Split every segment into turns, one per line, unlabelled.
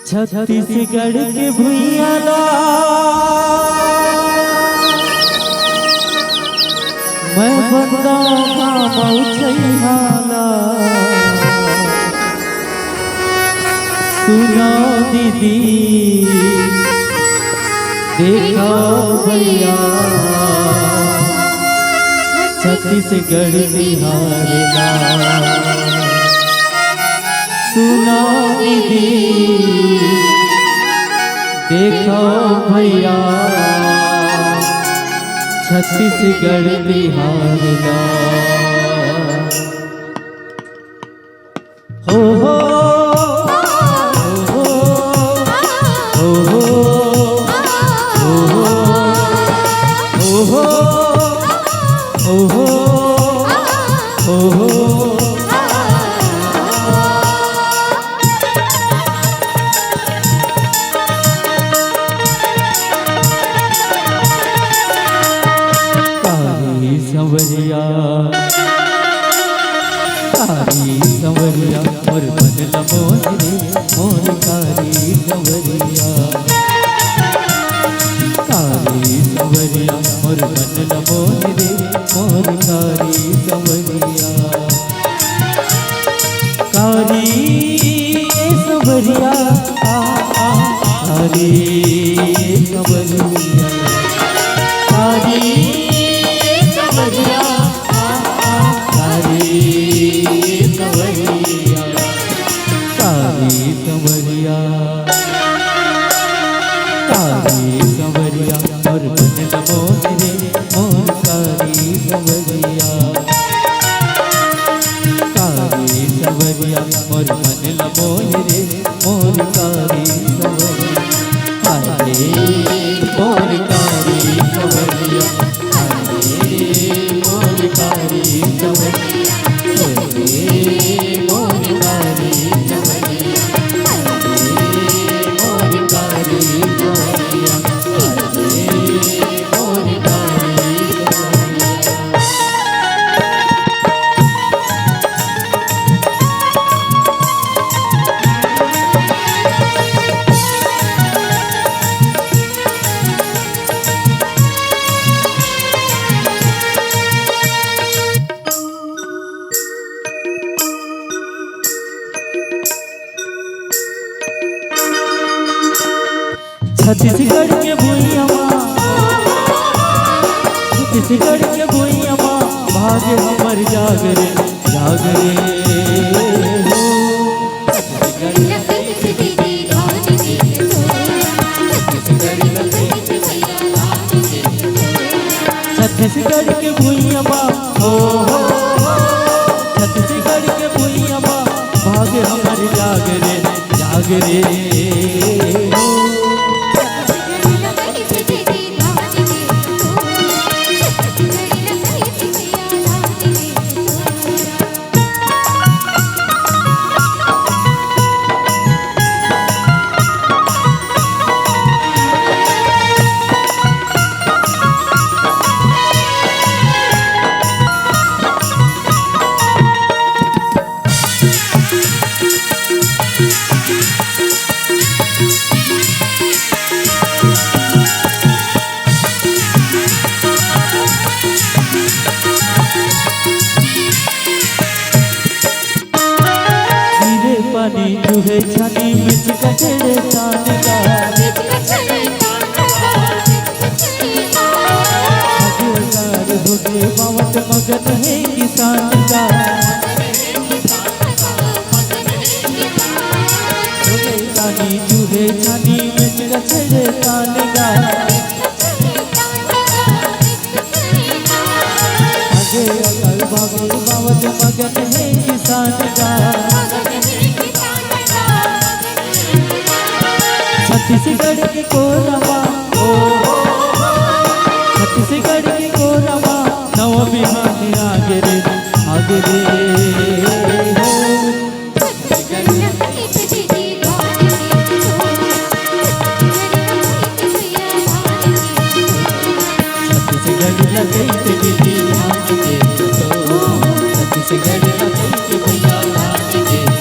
छत्तीसगढ़ के भुइयाँ मैं बंदा मऊछैहाला सुनो दीदी देखो भैया छत्तीसगढ़ बिहार सुनो दीदी देखो भैया छत्तीसगढ़ बिहार हो हो संवरिया मोर बदला मोर रे मोर कारी संवरिया मोर बदला मोर रे मोर कारी संवरिया कारी संवरिया कारी संवरिया कारी और बदला मोर रे मोर कारी संवरिया मोर बदला मोर रे मोर कारी संवरिया मोर कारी संवरिया मोर कारी संवरिया मोर कारी संवरिया मोर कारी संवरिया छत्तीसगढ़ के भुइयाँ छत्तीसगढ़ के भुइयाँ भाग्य हमर जागरे जागरे छत्तीसगढ़ के भुइयाँ हो छत्तीसगढ़ के भुइयाँ भाग्य हमर जागरे जागरे पानी चूहे छानी मिर्च कचड़े तान का हो गए बावट मगन है किसान का पानी चूहे छानी मिर्च कचड़े तान का आगे अकल बावट मगन है किसान का छत्तीसगढ़ के कोरवा छत्तीसगढ़ के कोरवा नव बिहान आगरे आगरे छत्तीसगढ़ लगे दीदी छत्तीसगढ़ लगे भैया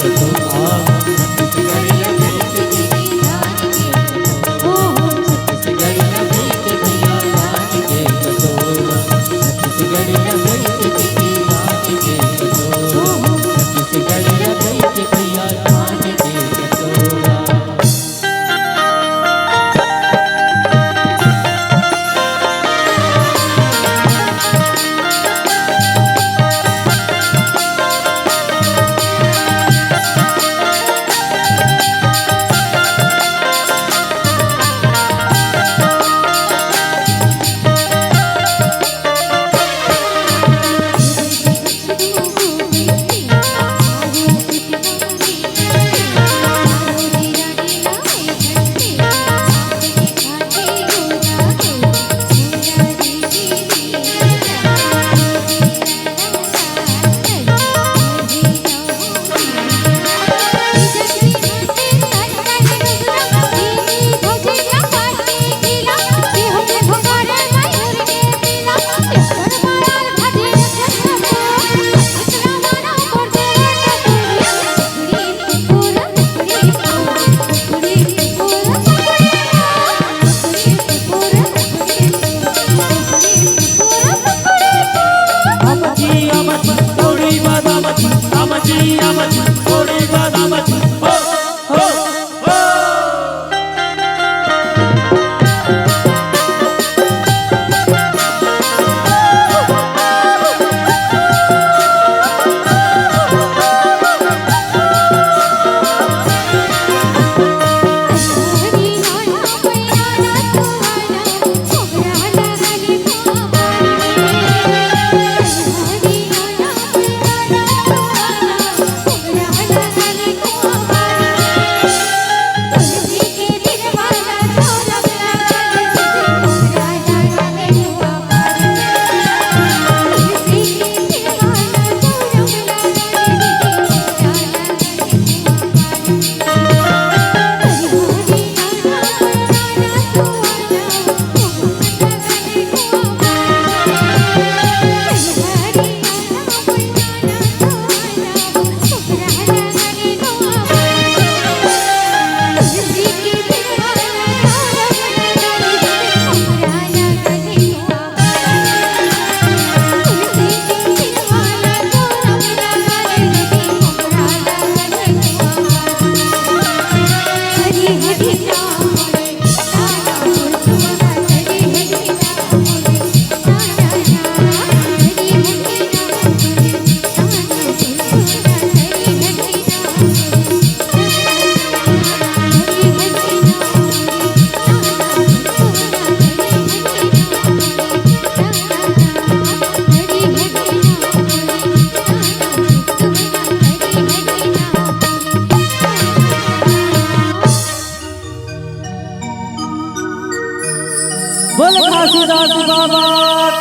तुलसीदास बाबा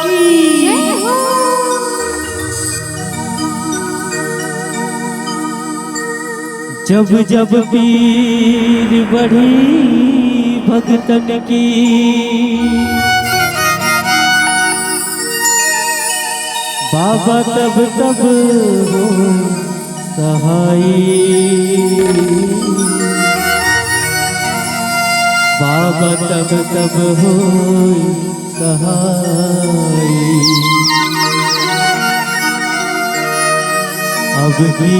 की। जब जब पीर बढ़ी भगतन की, बाबा तब तब हो सहाई। बाबा तब तब हो सहाई। अब की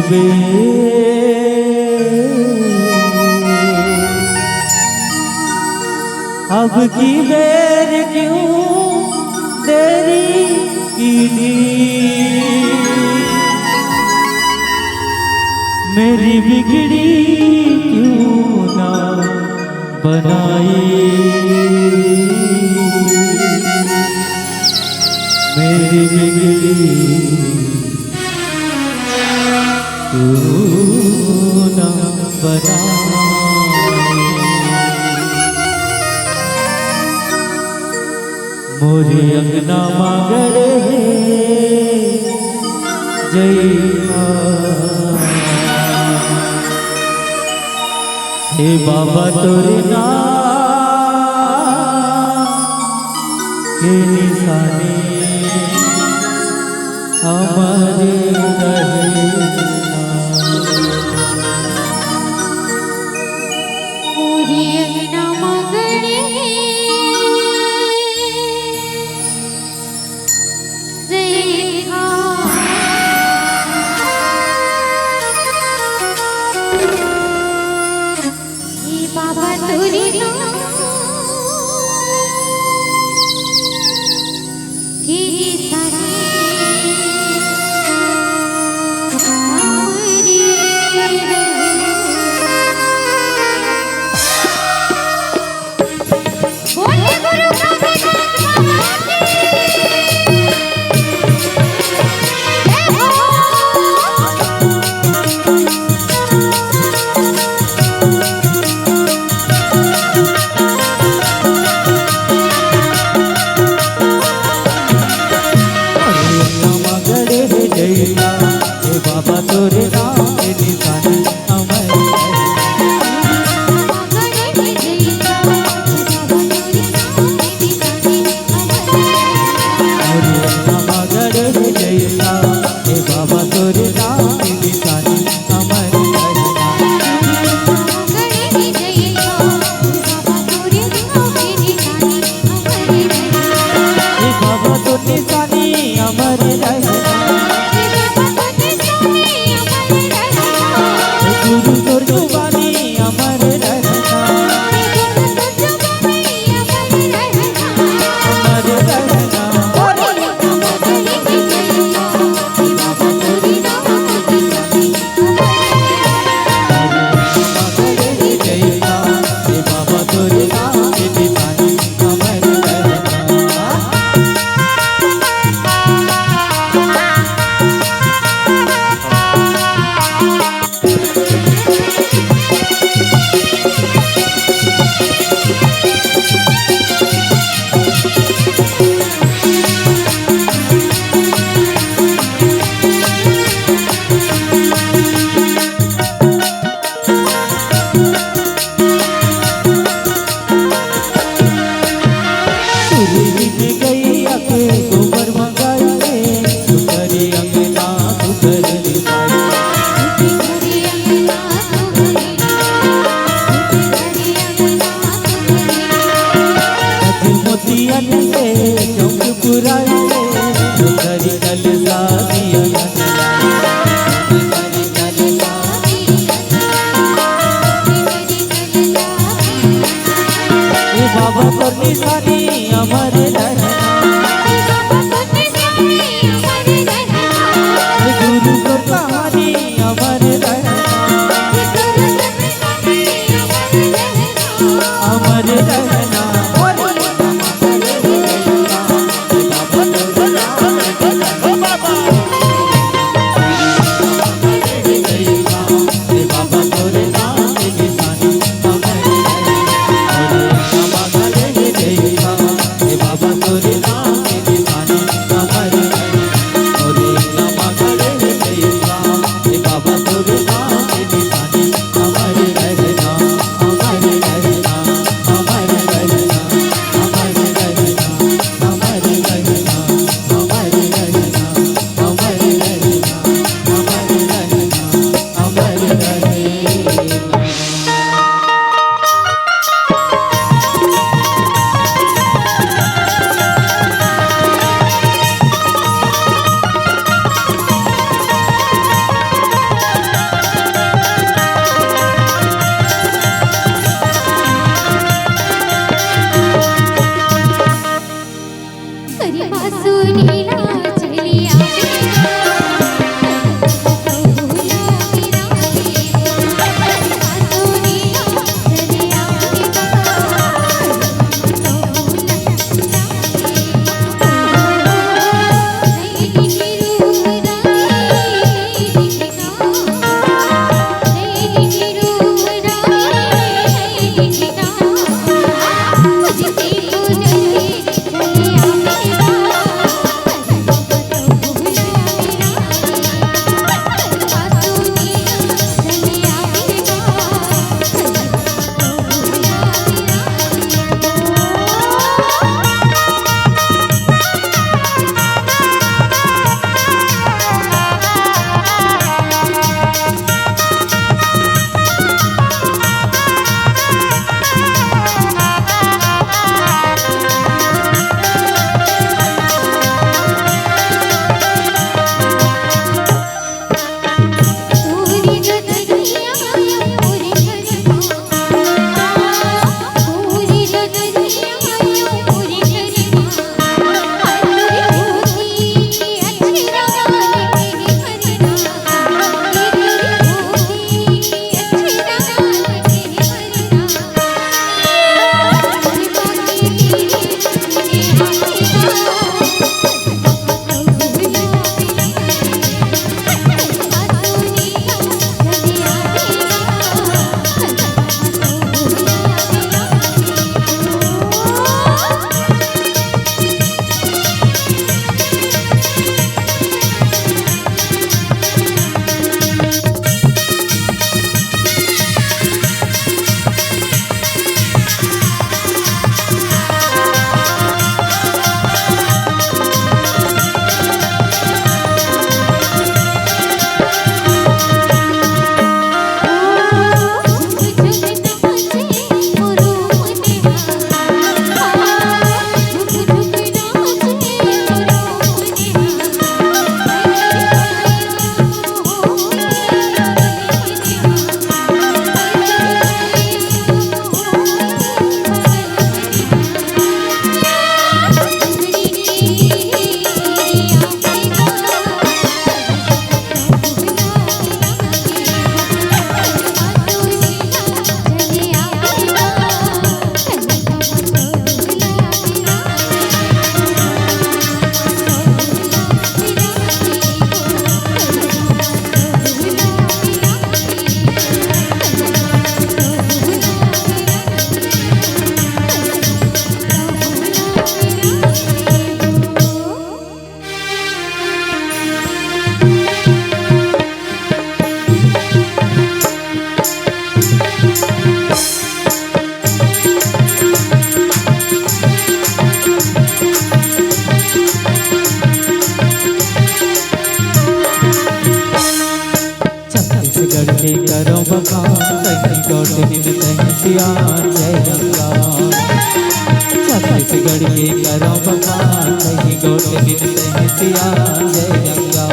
अब की बेर क्यों तेरी कीनी, मेरी बिगड़ी क्यों ना बनाई। मेरी बिगड़ी क्यों ना बनाई। मोरे अंगना मांगड़ है जय हे बाबा तोरे नाम के निशानी हमारे रहे। बाबा तोरे नाम के निशानी हमारे बाबा तोरे नाम के निशानी हमारे बाबा तो निशानी हमारे गुरु तोर जुबानी हमारे रहना हमारे रहना। बाबा तोरे नाम के निशानी हमारे रहना। गोबर मंगाई सुखरी अंगना सुखर मोतिया चौक पुराई सुखरी कल बाबा पर निशानी हमारे रहना गुरु को कहानी हमारे रहना हमारे रहना। बाबा तोरे नाम के निशानी हमारे रहना। बखान कहीं गौट दिन कहीं सियान जय गंगा। छत्तीसगढ़ के करो बखान कहीं गौट दिन कहीं सियान जय गंगा।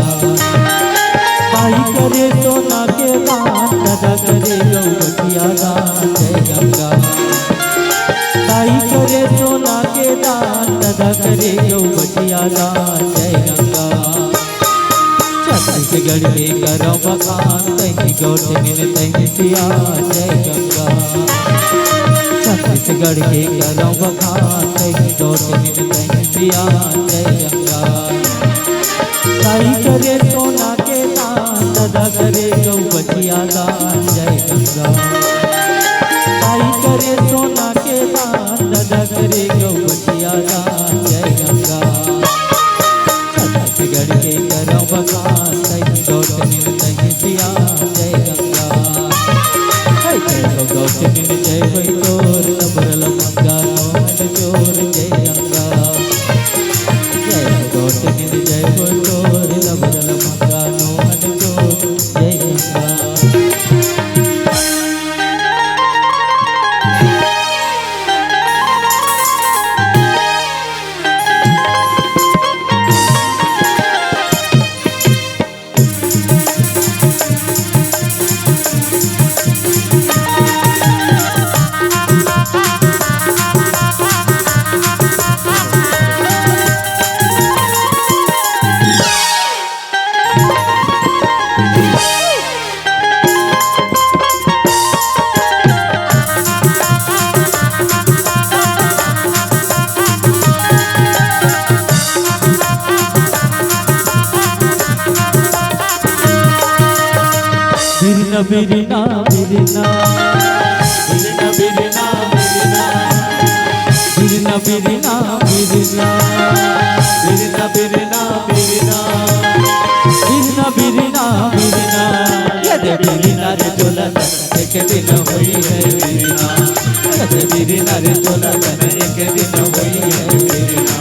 भाई करे सोना के दान दादा करे गौबटिया दान जय गंगा। भाई करे सोना के दान दादा करे गौबटिया दान जय गंगा। छत्तीसगढ़ के करो बखान कहीं गौट दिन कहीं सियान जय गंगा। छत्तीसगढ़ के करो बखान कहीं गौट दिन कहीं सियान जय गंगा। भाई करे सोना के दान दादा करे गौबटिया दान जय गंगा। भाई करे सोना के दान दादा करे गौबटिया दान जय गंगा। छत्तीसगढ़ के करो बखान कहीं गौट दिन कहीं सियान जय गंगा। गौट दिन जय कोई तोर नबरल मंगा मोहन चोर जय गंगा। जय गौट दिन जय कोई तोर नबरल मंगा मोहन चोर जय गंगा। बिरना बिरना बिरना बिरना बिरना बिरना बिरना बिरना बिरना बिरना बिरना बिरना बिरना बिरना यदि बिरना रे चोला एक दिन हुई है बिरना। यदि बिरना रे चोला एक दिन हुई है बिरना।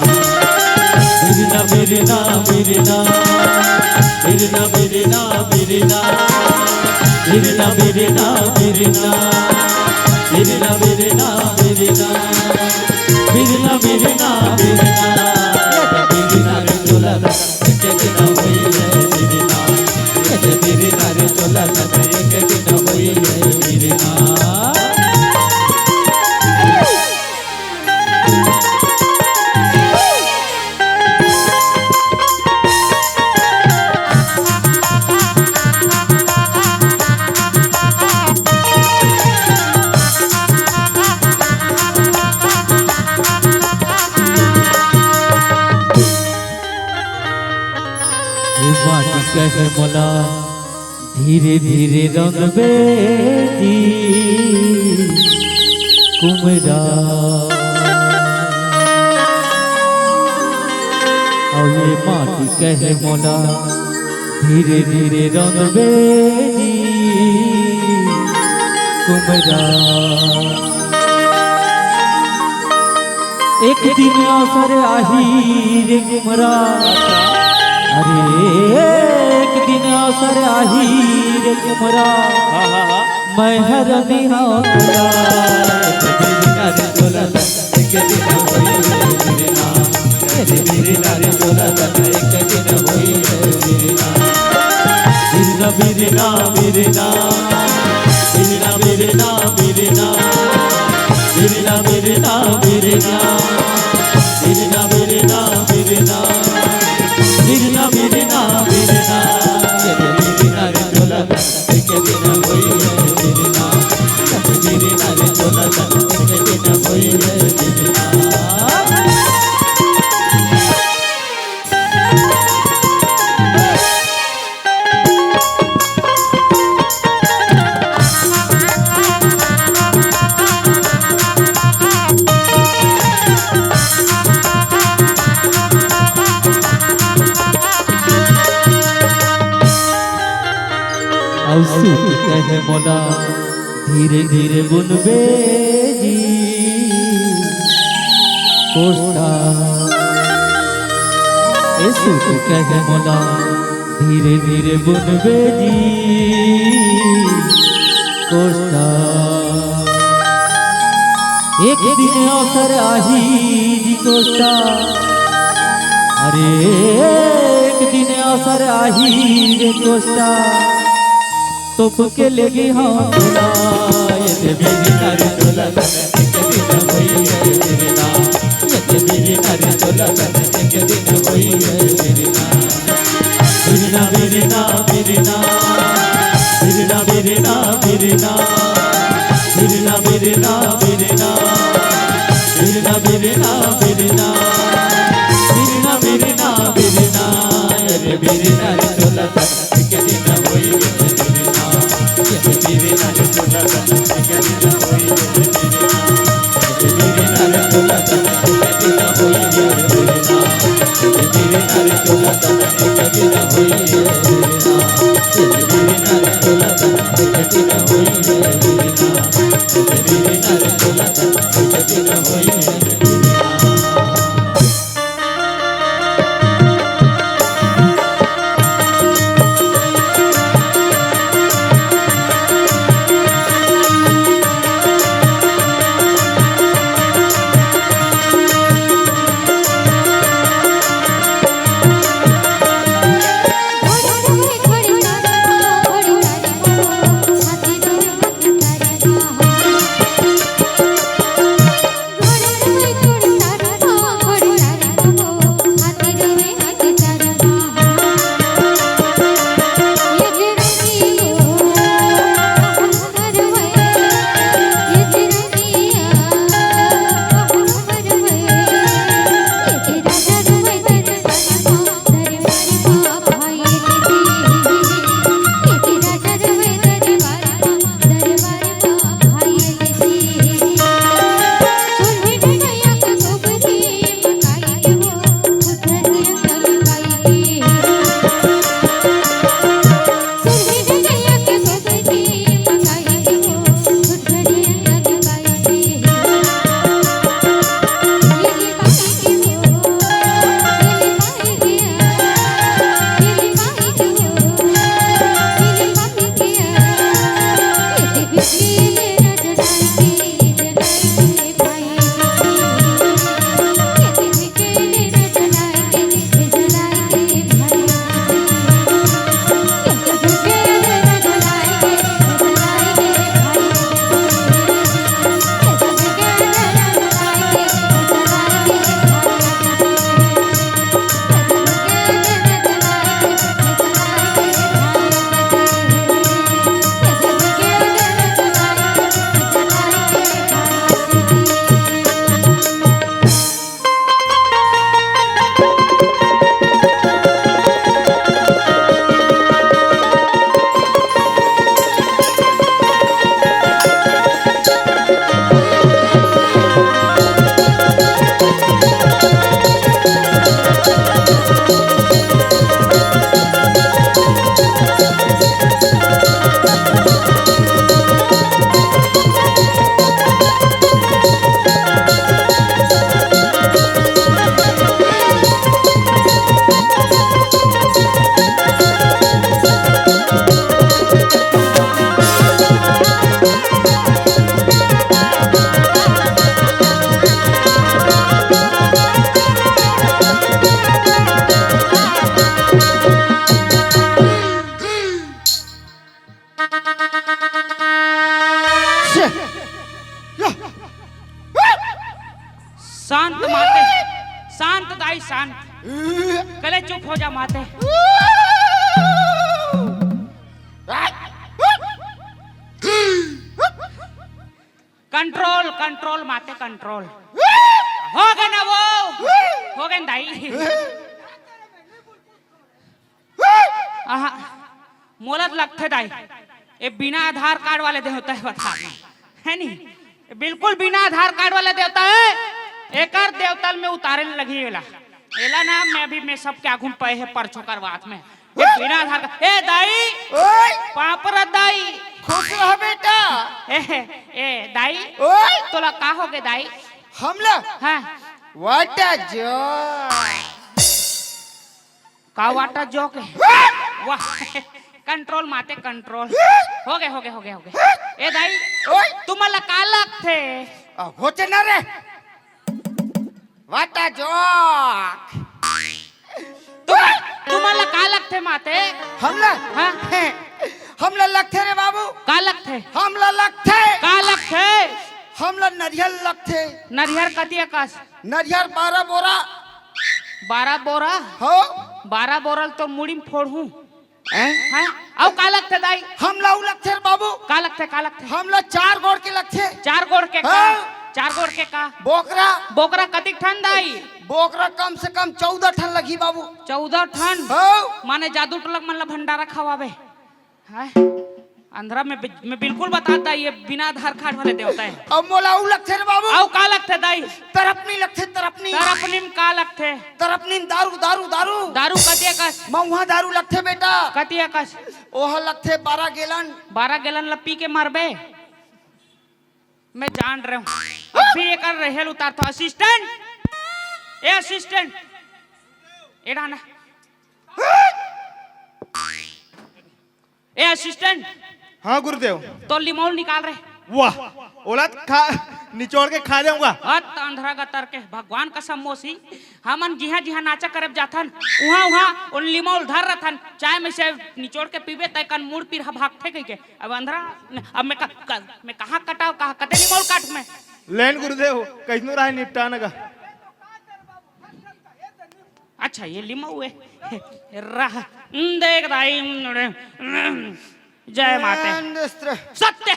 बिरना बिरना बिरना बिरना बिरना बिरना बिरना बिरना बिरना बिरना बिरना बिरना बिरना बिरना बिरना बिरना रे चोला एक दिन हुई है बिरना। बिरना रे चोला एक दिन हुई है बिरना। कहे मोला धीरे धीरे रंग बेदी कुमरा और ये माटी कहे मोला धीरे धीरे रंग बेदी कुमरा। एक दिन असर आही रे कुमरा। अरे एक दिन असर आही रे कुमरा मैं हरनी होगा। बिरना रे चोला एक दिन हुई है बिरना। बिरना रे चोला एक दिन हुई है बिरना। बिरना बिरना बिरना बिरना बिरना बिरना बिरना बिरना बिरना बिरना बिरना बिरना बिरना बिरना बिरना बिरना रे चोला एक दिन हुई है बिरना। बिरना रे चोला एक दिन हुई है बिरना। कहे मोला धीरे धीरे बुनबे जी कोष्ठा। सूट कहे मोला धीरे धीरे बुनबे जी कोष्टा एक दिन अवसर आही जी कोष्टा अरे एक दिन अवसर आही रे कोष्टा तो के लेगी हम बोला ये मेरी नारी चोला एक दिन होई है मेरी ना ये मेरी नारी चोला एक दिन होई है मेरी ना मेरी ना मेरी ना मेरी ना मेरी ना मेरी ना मेरी ना मेरी ना मेरी ना मेरी ना मेरी ना मेरी ना मेरी ना मेरी ना मेरी ना मेरी ना अरे मेरी नारी चोला एक दिन होई है मेरी ना ये मेरी नारी चोला एक दिन होई है मेरी ना ये मेरी नारी चोला एक दिन होई है मेरी ना ये मेरी नारी चोला एक दिन होई है मेरी ना ये मेरी नारी चोला एक दिन होई है मेरी ना ये मेरी नारी चोला एक दिन होई है मेरी ना
शांत माते, शांत दाई शांत। गले चुप हो जा माते। कंट्रोल कंट्रोल माते कंट्रोल। हो गए ना वो, हो गए दाई। आहा मोलत लगते दाई। ये बिना आधार कार्ड वाले दे होता है बता है नहीं, बिल्कुल बिना आधार कार्ड वाला देवता है। एकर देवतल में उतारे लगी एला एला ना मैं भी मैं सब क्या घूम पाए है परछो करवात में ये बिना आधार कार्ड। ए दाई
ओए
पापर दाई
खुश रह बेटा।
ए दाई
ओए
तोला का हो गए दाई?
हमला
हाँ
वाटा जो
का वाटा जोक है वाह कंट्रोल माते कंट्रोल हो गए ए दाई
ओय
तुम्हाला का लागते
होते ना रे वाटा जोक
तुम्हाला का लागते माते
हमला
हाँ?
हमला लगते रे बाबू
का लगते
हमला लगते
का लगते
हमला नरियल लगते
नरियर कती आकाश
नरियल 12 बोरा
12 बोरा
हो
12 बोरल तो मुड़ी में फोड़ू
हैं?
हैं अब का लगते दाई
हमला उ लगते रे बाबू
का लगते
हमला 4 गोड़ के लगते
4 गोड़ के का
हाँ।
4 गोड़ के का
बोकरा
बोकरा कती ठन दाई
बोकरा कम से कम 14 टन लगी बाबू
14 ठन
हो
माने जादू टलक मन ला भंडारा खवावे है अंधरा में बिल्कुल बताता ये बिना आधार कार्ड वाले देवता है
अब मोला उ लगते रे बाबू
आओ का लगते दाई
तरपनी लगते तरपनी
तरपनी में का लगते
तरपनी में दारू दारू दारू
दारू कती आकाश
महुआ दारू लगते बेटा
कती आकाश
ओह लगते 12 गैलन
12 गैलन ला पी के मरबे मैं जान रहा हूँ अब भी एक रहेल उतार तो असिस्टेंट ए असिस्टेंट एड़ा ना ए असिस्टेंट
हाँ गुरुदेव
तो लिमोल निकाल रहे
वाह ओला खा निचोड़ के खा जाऊंगा
हत अंधरा गतर के भगवान कसम मोसी हमन जिहा नाचा करब जाथन उहा उन लिमोल धर रथन चाय में से निचोड़ के पीबे तय कन मुड़ पीर भागथे कह के अब अंधरा अब मैं कहां कटाव कहां कते लिमोल काट में
लेन गुरुदेव कैसनो रहा निपटाना का
अच्छा ये लिमो है रह देख दाई जय माते सत्य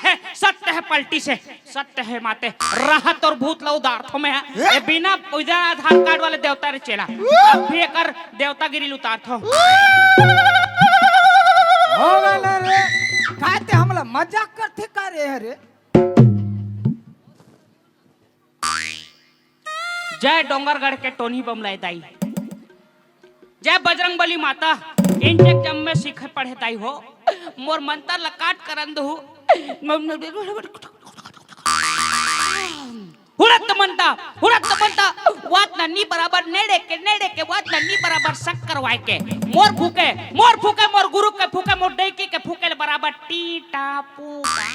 है पलटी से सत्य है माते राहत और भूत लो उदार्थों में है ये बिना आधार कार्ड वाले देवता रे चेला अब भी कर देवतागिरी उतारथो
हो गए रे कहते हमला मजाक करते का रे रे
जय डोंगरगढ़ के टोनी बमलाई दाई जय बजरंग बली माता इंटेक जम में सीख पढ़े दाई हो मोर मंतर ला काट करंद हो हुरत मनता वात ना नी बराबर नेड़े के वात ना नी बराबर शक करवाए के मोर फूके मोर गुरु के फूके मोर डेकी के फूके बराबर टीटा पूका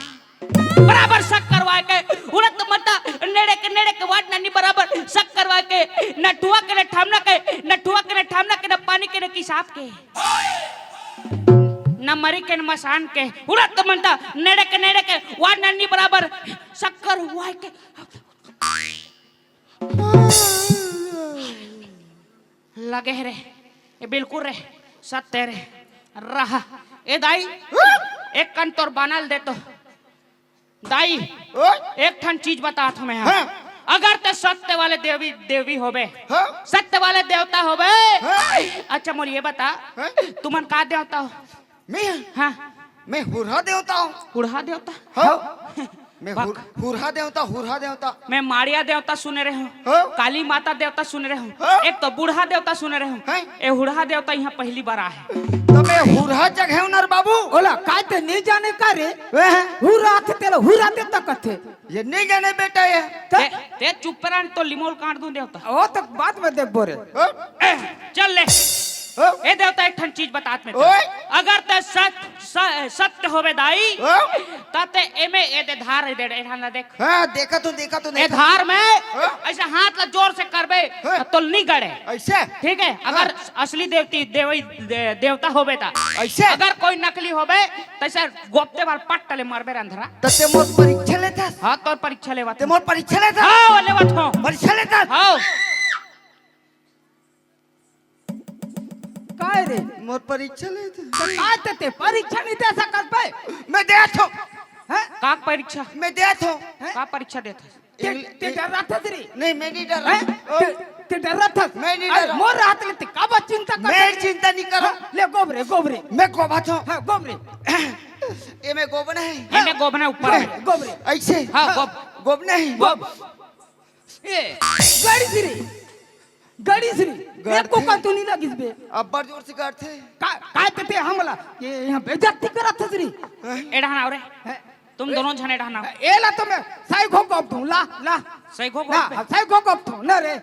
बराबर शक करवाए के हुरत मनता नेड़े के वात ना नी बराबर शक करवाए के नठुआ के न ठामना के न पानी के न किसाब के न मरी के न मसान के उड़त मनता नेड़े के वार नन्नी बराबर शक्कर हुआ के लगे रे ये बिल्कुल रे सत्य रे रहा ए दाई एक कन तोर बनाल दे तो दाई एक ठन चीज बता तुम्हें
हाँ।
अगर ते सत्य वाले देवी होबे
हाँ।
सत्य वाले देवता होबे
हाँ।
अच्छा मोर ये बता
हाँ।
तुमन का देवता हो हाँ
मैं हुरहा देवता हूँ
हुरहा देवता
हाँ। मैं हुरहा देवता
मैं मारिया देवता सुने रहे हूँ
हाँ।
काली माता देवता सुने रहे हूँ
हाँ।
एक तो बूढ़ा देवता सुने रहे हूँ
हाँ।
ये हुरहा देवता यहाँ पहली बार आया है
तो मैं हुरहा जगह नर बाबू
ओला कहते नहीं जाने का रे
वह
हुरा थे तेरा हुरा दे तक थे
ये नहीं जाने बेटा ये
ते चुप रह तो लिमोल काट दूं देवता
ओ तक बाद में देख बोरे
चल ले
हाँ।
ए देवता एक ठन चीज बतात में
ओए।
अगर ते सत्य होवे दाई
हाँ।
तते एमे ए दे धार दे एठान ला देख
हाँ देखा तो
ए धार में
हाँ।
ऐसा हाथ ला जोर से करबे
हाँ।
तो नहीं गड़े
ऐसे
ठीक है अगर असली देवता होबे ता
ऐसे
अगर कोई नकली होबे तैसे गोपते वाल पट्टले मरबे अंधरा
तते मोर परीक्षा लेता
हां तोर परीक्षा लेवा
ते मोर परीक्षा लेता
हां लेवत हो
परीक्षा लेता
हां
काय रे
मोर परीक्षा लेता
तो कहते ते परीक्षा नहीं दे सकत पे
मैं देत हूँ
हैं
का परीक्षा
मैं देत हूँ
का परीक्षा देता
ते डर रहा था रे
नहीं मैं नहीं डर
हैं
रहा
ते डर रहा था
मैं नहीं डर रहा।
मोर रात लेते का बा चिंता कर
मैं चिंता नहीं कर रहा
ले गोबरे
मैं गोबत हूँ
हां गोबरे
ये मैं गोबन है
इन्हें गोबने ऊपर में
गोबरे
ऐसे
हाँ,
गोबन है
गोब ए गाड़ी श्री एक को का तो नहीं लगिस बे
अब बड़ जोर से काटते
कहते थे हमला ये यहां बेइज्जती करत था श्री
एढ़ाना रे तुम दोनों जने एढ़ाना
एला तो मैं सही घो गप दूं ला
सही घो
ना सही घो गप दूं ना रे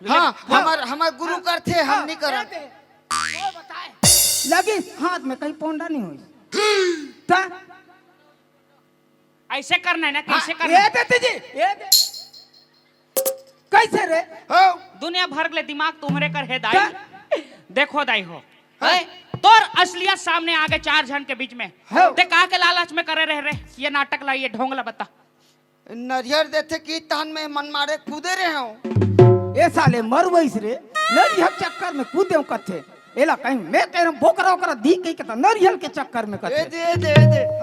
हाँ हमार गुरु करते हम नहीं करत
लगी हाथ में कहीं पोंडा नहीं हुई ता
ऐसे करना है ना, कैसे
हाँ,
करना
ये
है?
देते जी ये दे कैसे रे
हो
दुनिया भर ले दिमाग तुम्हारे कर है दाई।
क्या?
देखो दाई हो तोर असलियत सामने आ गए 4 जन के बीच में।
हाँ।
ते का के लालच में करे रह रहे ये नाटक ला, ये ढोंगला बता।
नरियर देते की तान में मन मारे कूदे रहे हो।
ए साले मर वैस रे नरियल चक्कर में कूदे कथे एला कहीं मैं कह रहा बोकरा ओकरा दी कहीं कहता नरियल के चक्कर में
ए
कथे
दे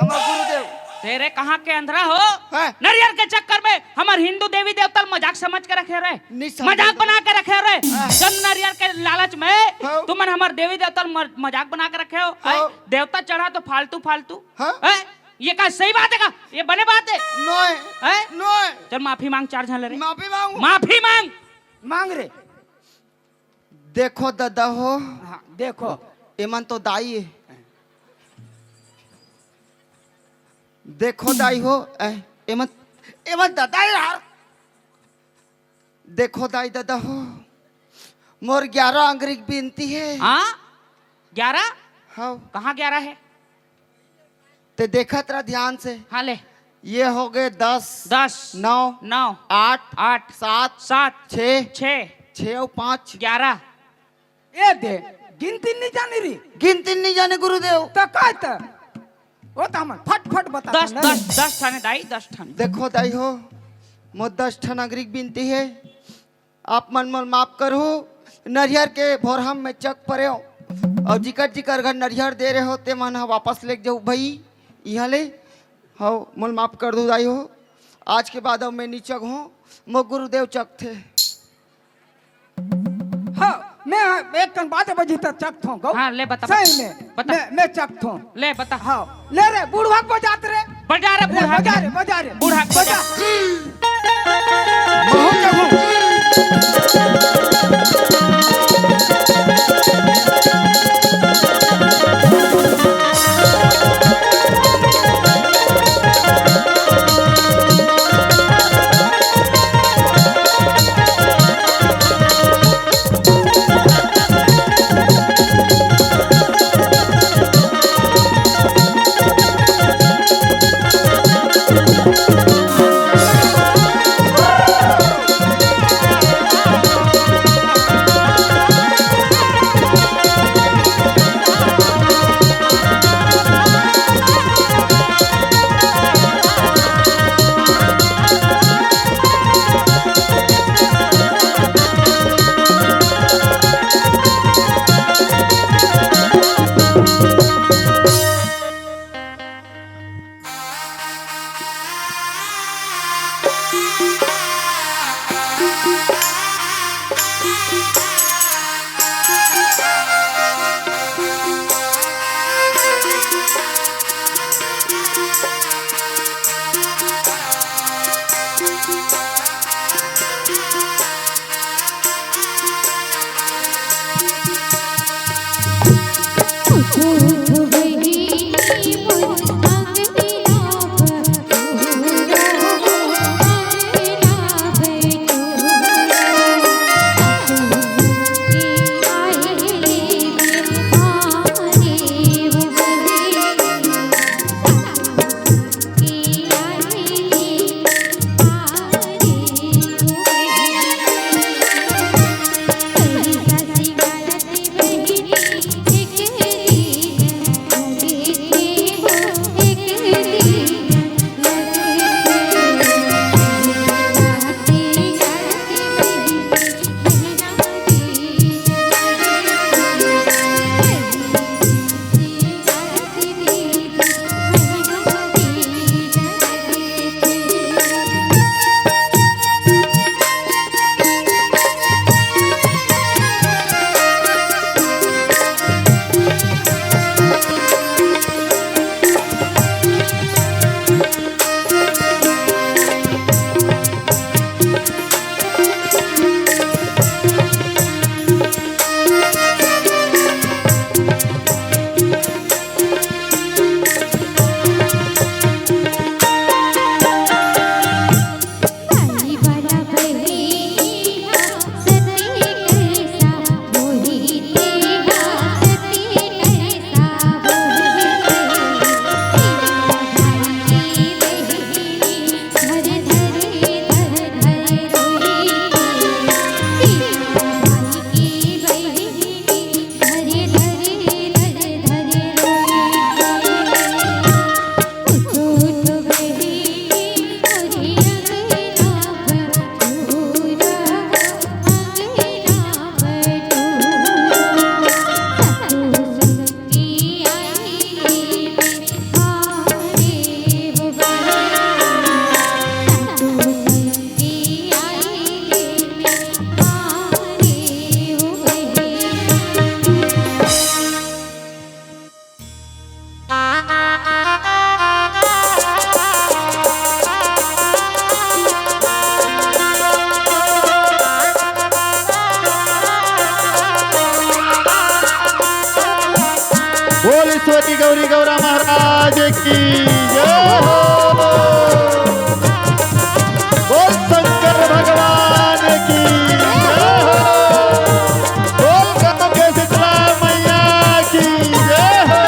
हमार गुरुदेव।
तेरे कहाँ के अंधरा हो?
हाँ।
नरियर के चक्कर में हमार हिंदू देवी देवता मजाक समझ के रखे रहे,
नहीं समझ-
मजाक बना के रखे रहे। जन नरियर के लालच में
हाँ।
तुमने हमार देवी देवता मजाक बना के रखे हो।
हाँ।
ऐ, देवता चढ़ा तो फालतू फालतू।
हाँ।
ऐ, ये का सही बात है का? ये बने बात है?
नोए
ऐ?
नोए
चल माफी मांग 4 जन ले रे।
माफी मांगू।
माफी मांग।
मांग रे
देखो दादा हो
हाँ देखो
एमन तो दाई है। देखो दाई हो एमन एमन दादा है यार। देखो दाई दादा हो मोर 11 अंग्रेज बिनती है।
हाँ 11?
हाँ
कहाँ 11 है?
ते देखा तेरा ध्यान से
हाँ ले
ये हो गए 10
10
9
9
8
8
7
7
6
6
6 और 5
11।
ए दे गिनती नहीं जानी री
गिनती नहीं जाने गुरुदेव।
तो कहता वो तो हम फट फट बता
10 ठाने दाई 10 ठाने।
देखो दाई हो मोर 10 ठन नागरिक बिनती है आप मन मन माफ करो। नरियर के भोरहम में चक परे हो और जिकर घर नरियर दे रहे होते मन वापस ले जाऊ भाई यहाँ ले हो मोल माफ कर दो दाई हो। आज के बाद अब मैं नीचक हूँ मो गुरुदेव चक थे।
हाँ मैं एक कन बात बजी तक चक थो गौ
हाँ, ले बता,
सही में
बता।
मैं चक थो
ले बता।
हाँ ले रे बूढ़ा को जात रे
बजा रे बूढ़ा
बजा रे बजा रे
बूढ़ा
बजा
महू जगू
श्री गौरी गौरा महाराज की जय हो। बोल शंकर भगवान की जय हो। बोल गाँव के शीतला मैया की जय हो।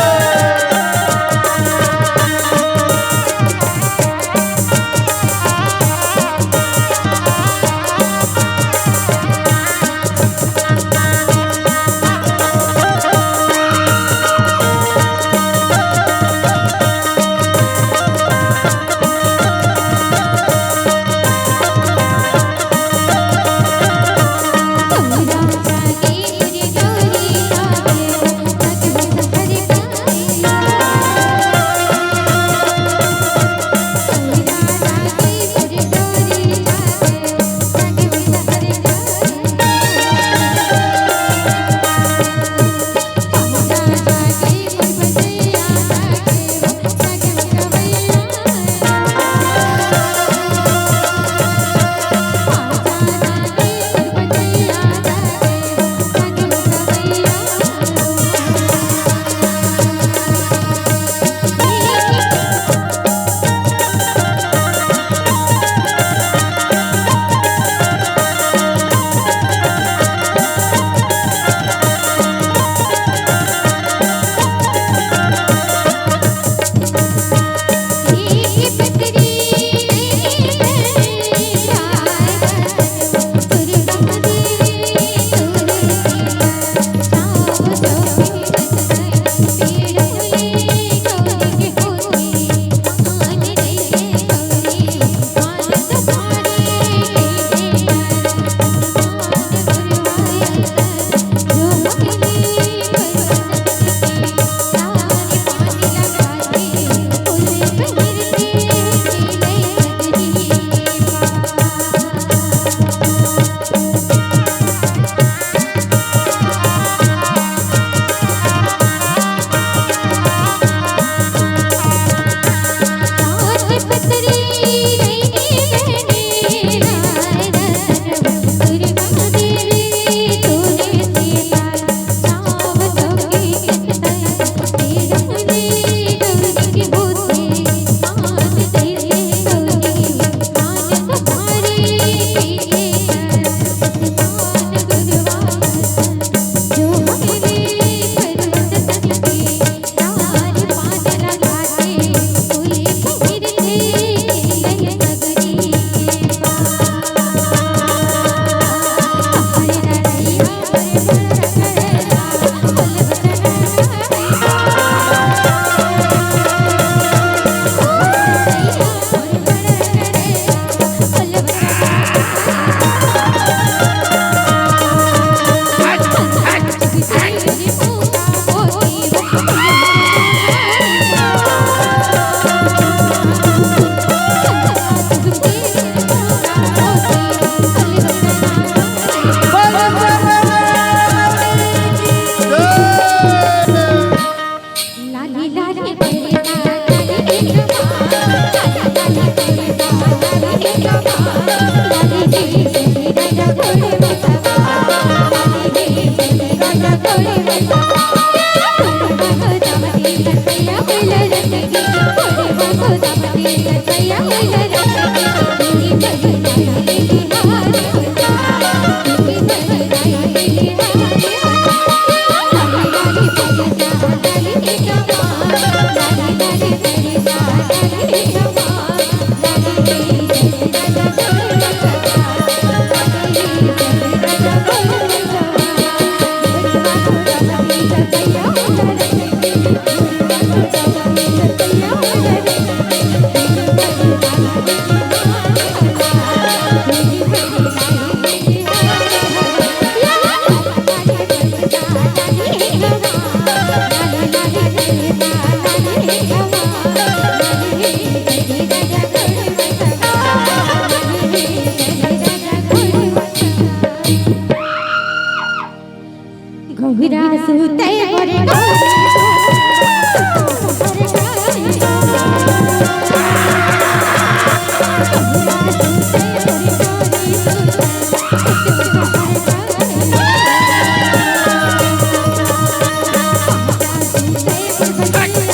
Hey!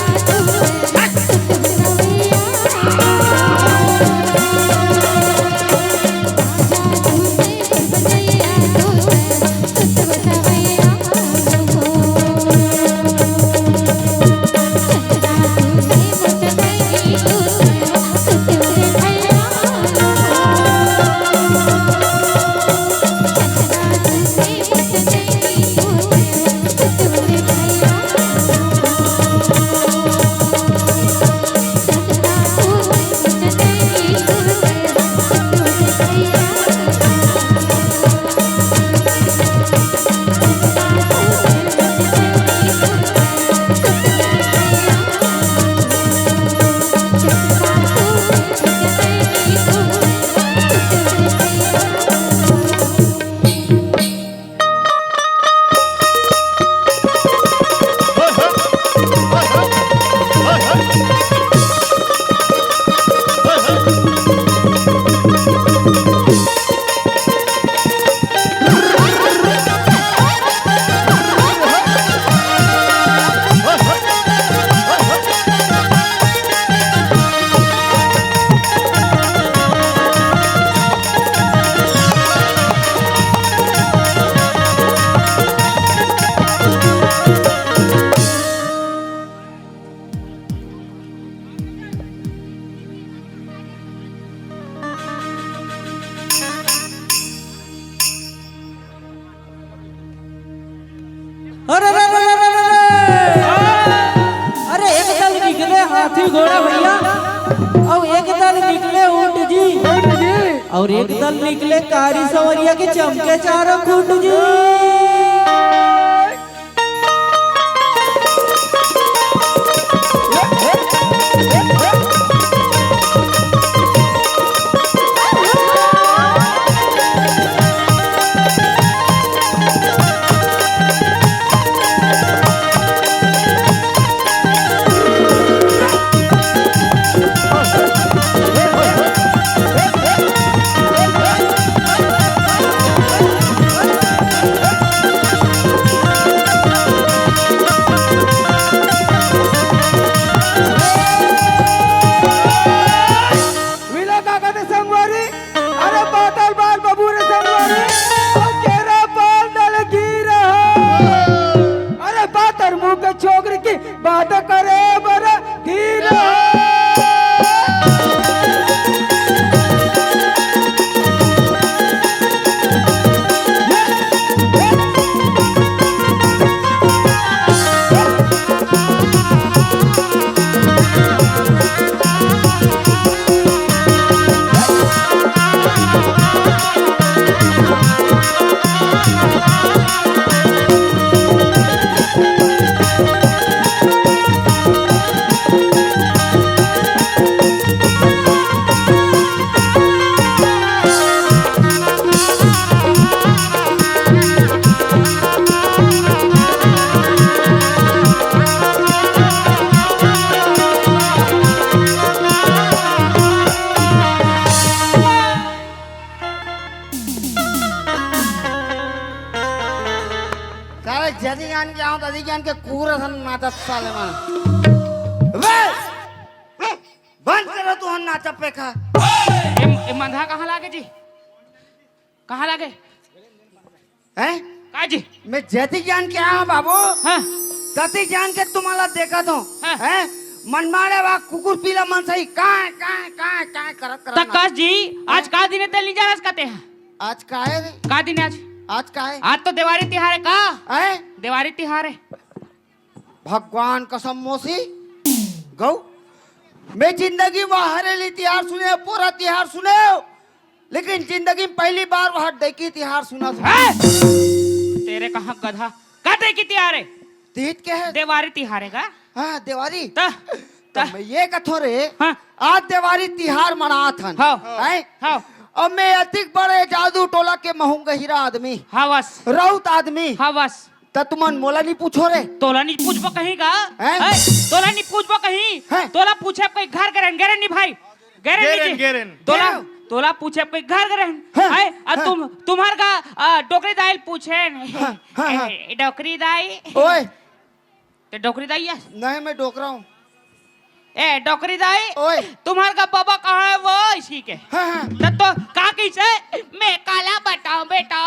घोड़ा भैया और एक दल निकले ऊँट जी और एक दल निकले कारी सवरिया के चमके चारों खूंट जी।
विला काका ते संगवारी अरे बादल बाल बाबू रे संगवारी ओ केरा बाल दल गिर अरे बातर मुंह के छोकरी की बात करे बर धीर
साले जदी ज्ञान के आओ तदी ज्ञान के कूरा सन नाचत साले मन वे बंद करो तू हन नाचप पे खा
ए मंधा कहाँ लागे जी? कहाँ लागे?
हैं
का जी?
मैं जदी ज्ञान के आया बाबू
हाँ
तदी ज्ञान के तुम्हाला देखा तो
हाँ।
हैं मन मारे वा कुकुर पीला मन सही काय करत करत
तक जी आज का दिन है तेल नहीं जाना कहते हैं?
आज का है रे?
का दिन है आज?
आज का है
आज तो दिवाली तिहार है का?
हैं
दिवाली तिहार है।
भगवान कसम मोसी गौ मैं जिंदगी में हरेली तिहार सुने पूरा तिहार सुने लेकिन जिंदगी में पहली बार वह डेकी तिहार सुना था
हैं? तेरे कहाँ गधा कहते की तिहार है?
तीत के है
दिवाली तिहार है का?
हाँ दिवाली
ता
तो मैं ये कथो रे
हाँ
आज दिवाली तिहार मनात हन
हाँ
हैं
हाँ
और मैं अधिक बड़े जादू टोला के महूंगा हीरा आदमी
हाँ बस
राउत आदमी
हाँ बस
त तुमन मोला नहीं पूछो रे
तोला नहीं पूछबो कहीं का?
हैं?
हैं? तोला नहीं पूछबो कहीं?
हैं?
तोला पूछे कोई घर गरेन गरेन नहीं भाई गरेन नहीं जी।
गेरन।
तोला
गेरन।
तोला पूछे कोई घर गरेन
हैं?
हैं? और
हैं?
तुम्हार का डोकरी दाई पूछे
हाँ, हाँ।
डोकरी दाई
ओए
तो डोकरी दाई है
नहीं मैं डोक रहा हूँ
ए डोकरी दाई
ओए
तुम्हार का बाबा कहाँ है वो इसी के
हाँ हाँ
तो का कैसे मैं काला बताओ बेटा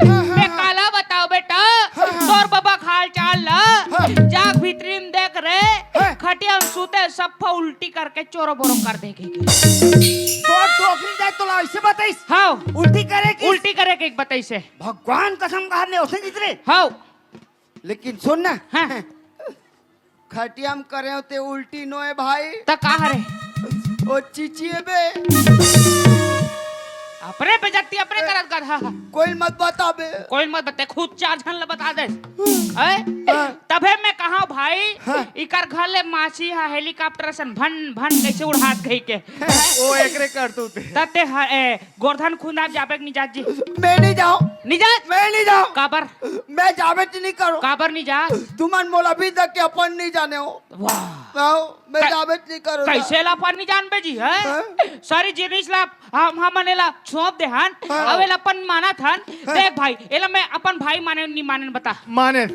मैं काला बताओ बेटा तोर बाबा खाल चाल ला जाग भीतरीन देख रे खटिया में सूते सफ्फा उल्टी करके चोरो बोरो कर देगी
तो डोकरी जाए तो ऐसे बताइस
हाँ
उल्टी करे कि
उल्टी करे के बताई से
भगवान कसम कहा ने उसे जितरे
हाँ
लेकिन सुन ना
हाँ
खटिया में करे होते उल्टी नोए भाई
तो कहा रे
ओ चिचिए बे
अपने पे जाती अपने करत गधा
कोई मत बता बे
कोई मत बता खुद चार झन ले बता दे तबे मैं कहा भाई इकर घर ले माछी हा हेलीकॉप्टर सन भन भन कैसे उड़ात गई के
ओ एकरे करतूते
तते गोरधन खुंदा जाबे निजात जी
मैं नहीं जाऊं
निजात
मैं नहीं जाऊं
काबर
मैं जावे नहीं करो
काबर निजात
तुमन मोला भी तक के अपन नहीं जाने हो
वाह
आओ मैं
कै-
जावे नहीं करो
कैसे ला पानी जान बे जी है सारी जिनिस ला हम मनेला छोप दे हन अवेला अपन माना थन देख भाई एला मैं अपन भाई माने नहीं माने बता
माने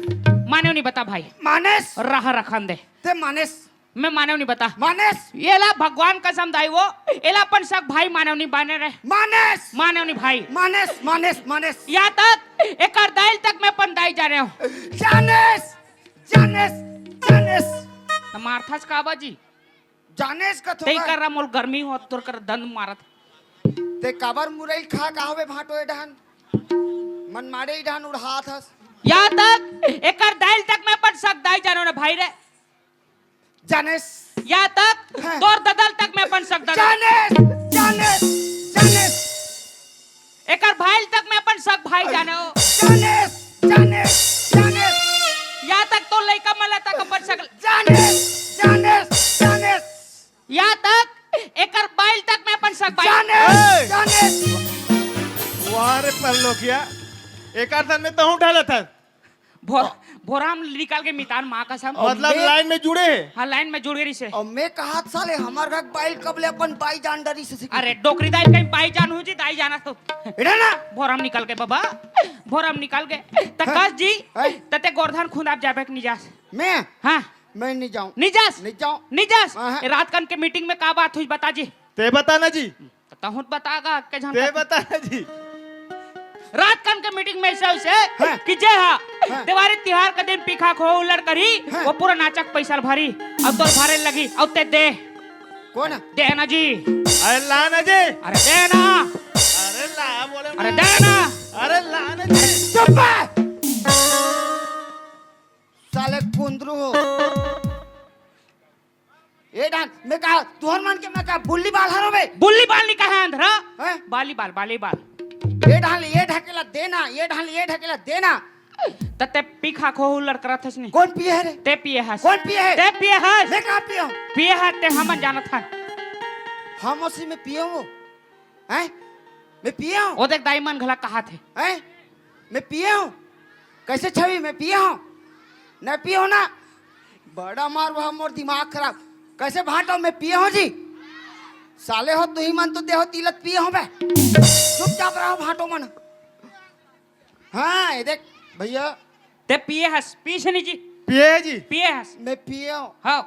माने नहीं बता भाई
मानेस
रहा रखन दे
ते मानेस
मैं माने नहीं बता
मानेस
ये ला भगवान कसम दाई वो एला अपन सब भाई माने नहीं बाने रे
मानेस
माने नहीं भाई
मानेस मानेस मानेस
यहाँ तक एकर दाइल तक मैं अपन दाई जा रहे हूँ
जानेस जानेस जानेस
मारथास काबा जी
जानेस का
तई
थोड़ा
कर रहा मोल गर्मी हो तोर कर दंद मारत
ते काबर मुरैल खा का होवे भाटो डान मन मारे डान उड़ा हस
यहाँ तक एकर दाइल तक मैं अपन सब दाई जा रहे हूँ भाई रे
जानेस
या तक
हाँ।
तोर ददल तक मैं अपन सक ददल
जानेस जानेस जानेस
एकर भाई तक मैं अपन सक भाई जाने हो
जानेस जानेस जानेस
या तक तो लइका मला तक अपन सक
जानेस जानेस जानेस
या तक एकर बाइल तक मैं अपन सक भाई
जानेस जानेस
वाह रे परलोकिया एक अर्थ में तो उठा था
भोराम निकाल के मितान माँ कसम
मतलब लाइन में जुड़े है।
हाँ लाइन में जुड़ गई से
और मैं कहा साले हमार घर बाइल कबले अपन बाई जान डरी से सीखी।
अरे डोकरी दाई कहीं पाई जान हो जी दाई जाना तो
इधर ना
भोराम निकाल के बाबा भोराम निकाल के तकाश जी
हैं?
तते गोरधन खुद आप जाबे निजास
मैं
हाँ
मैं नहीं जाऊं
निजास
नहीं जाऊं
निजास
हाँ।
रात कन के मीटिंग में का बात हुई बता जी
ते बताना जी
तहुत बतागा के
ते
जान
बताना जी
रात कन के मीटिंग में ऐसे
हाँ।
कि जे हा
हाँ।
दिवाली तिहार के दिन पीखा खो उलट करी
हाँ।
वो पूरा नाचक पैसा भरी अब तो भारे लगी अब ते दे
कौन
देना जी
अरे लाना जी
अरे देना
अरे ला बोले
अरे देना
अरे लाना जी
चुप साले कुंदरू हो ए डान मैं कहा तुहर मान के मैं कहा बुल्ली बाल हरो बे
बुल्ली बाल निका है अंधरा
हैं?
बाली बाल
ये ढाल ये ढकेला देना ये ढाल ये ढकेला देना
तते पीखा खो उलट करत हस नहीं
कौन पिए है रे
ते पिए हस
कौन पिए है
ते पिए हस
मैं कहा पियो
पिए हस ते हम जानत हन
हम उसी में पियो वो हैं मैं पिए हूँ
ओ देख दाईमन घला कहा थे
हैं मैं पिए हूँ कैसे छवि मैं पिए हूँ न पियो ना बड़ा मार वह मोर दिमाग खराब कैसे भाटो मैं पिए हूँ जी साले हो तू ही मन तो देहो तिलत पिए हूँ मैं चुपचाप रहो भाटो मन हाँ ये देख भैया
ते पिए हस पीछे नहीं जी
पिए जी
पिए हस
मैं पिए हूँ
हाँ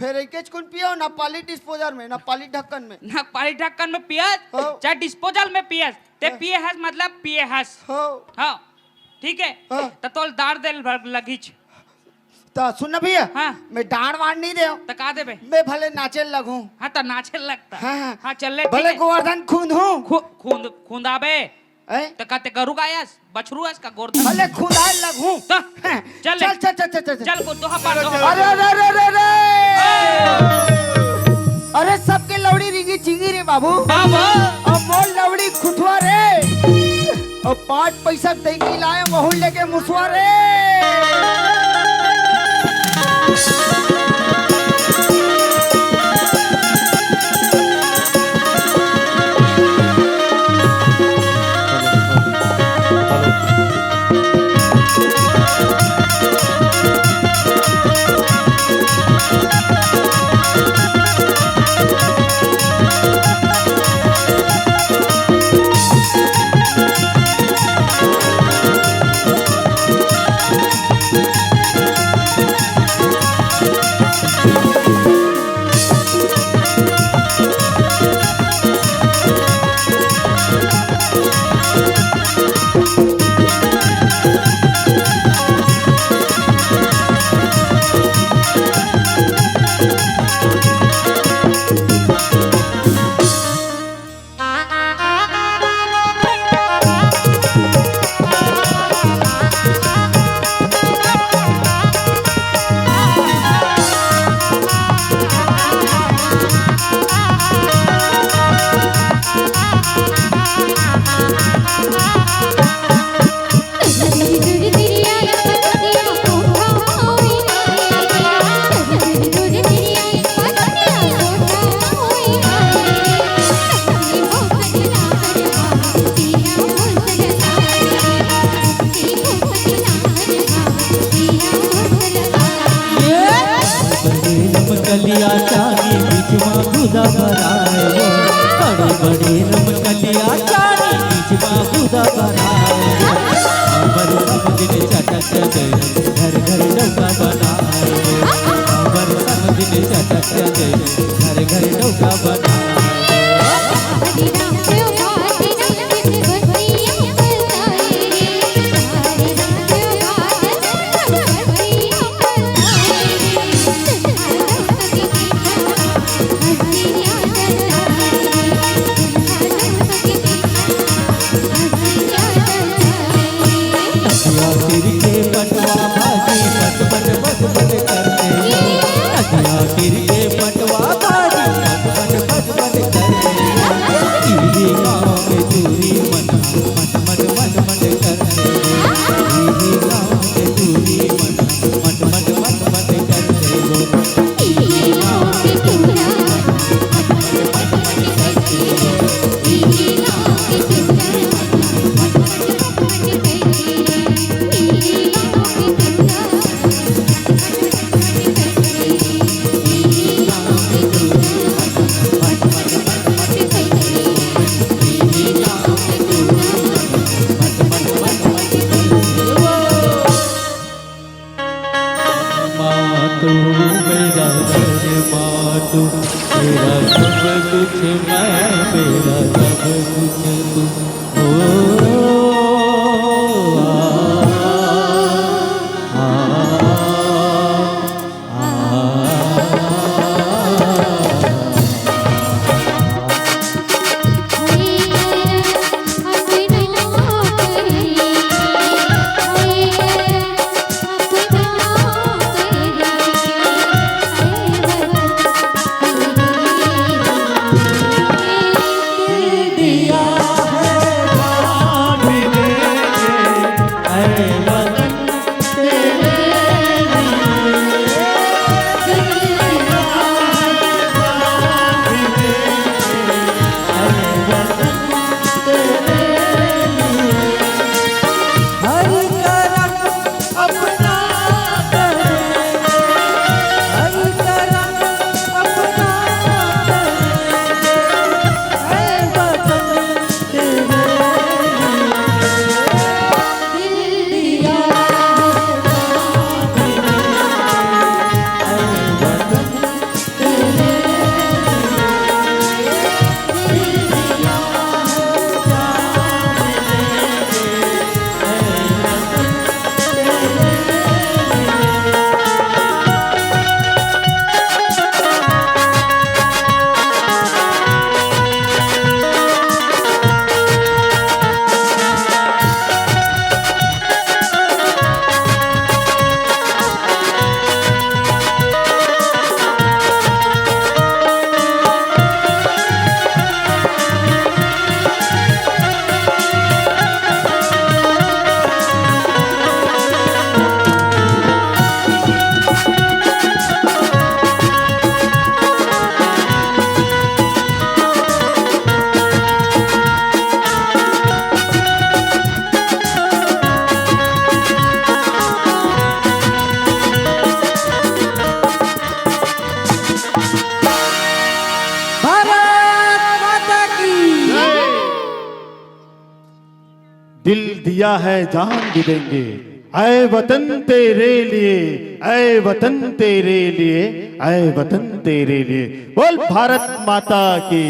फिर एक कौन पियो ना पाली डिस्पोजर में ना पाली ढक्कन में
ना पानी ढक्कन में पियस
हाँ।
चाहे डिस्पोजल में पियस ते
हाँ।
पिए हस मतलब पिए हस
हो
हाँ ठीक है
हाँ।
तो तोल दार देल लगीच
तो सुन ना भैया
हाँ।
मैं डांड वाड़ नहीं दे
तो का देबे
मैं भले नाचे लगूं
हाँ तो नाचे लगता
हाँ, हाँ।
हाँ चल ले
भले गोवर्धन खून हूँ
खूंद खूंदाबे
हैं?
तो कहते गरु गायस बछरू हस का गोरधन
भले खुदाए लगूं
तो
हैं?
चल
चल चल चल चल चल
चल को दोहा पार
चलो,
दोहा
अरे अरे अरे अरे अरे सबके लवड़ी रिंगी चिंगी रे बाबू
बाबा
अब मोल लवड़ी खुटवा रे अब 5 पैसा देंगी लाए वहू लेके मुसवा रे
रमकलिया चानी बीचवा खुदा भराए बड़े बड़े रमकलिया चानी बीचवा खुदा भराए अबर समझ ने चटक गए घर घर नौका बनाए अबर समझ ने चटक गए घर घर नौका बनाए सिर के पटवा भाजी यही गाँव के चूरी मन मट मट मट मट करते हो, यही गाँव के चूरी मन मट मट मट मट करते हो, यही गाँव के चूरा मन मट मट मट मट करते हो, यही गाँव के चूरा मन मट मट मट मट करते हो, यही गाँव के चूरा मातू मेरा घर मातू मेरा सब कुछ मैं मेरा सब कुछ तू हो
दिल दिया है जान भी देंगे ऐ वतन तेरे लिए, ऐ वतन तेरे लिए, ऐ वतन तेरे लिए। बोल भारत माता की,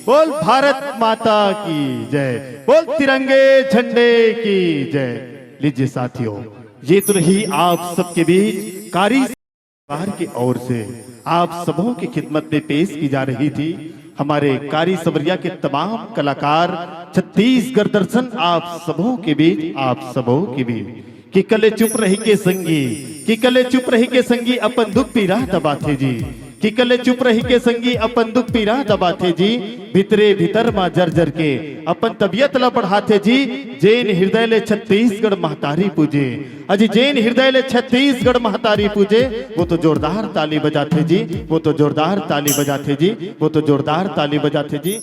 बोल भारत माता की जय, बोल तिरंगे झंडे की जय। लीजिए साथियों, ये तो रही आप सबके बीच कारी परिवार की ओर से आप सबों की खिदमत में पेश की जा रही थी हमारे कारी सवरिया के तमाम कलाकार। छत्तीसगढ़ दर्शन आप सबों के बीच, आप सबों के बीच। कि कले चुप रही के संगी, कि कले चुप रही के संगी अपन दुख पीरा दबाथे जी, कि कले चुप रही के संगी अपन दुख पीरा दबाथे जी। भितरे भीतर मां जर जर के अपन तबियत ला बढ़ाते जी। जैन हृदय ले छत्तीसगढ़ महतारी पूजे, अजी जैन हृदय ले छत्तीसगढ़ महतारी पूजे। वो तो जोरदार ताली बजाते जी, वो तो जोरदार ताली बजाते जी, वो तो जोरदार ताली बजाते जी।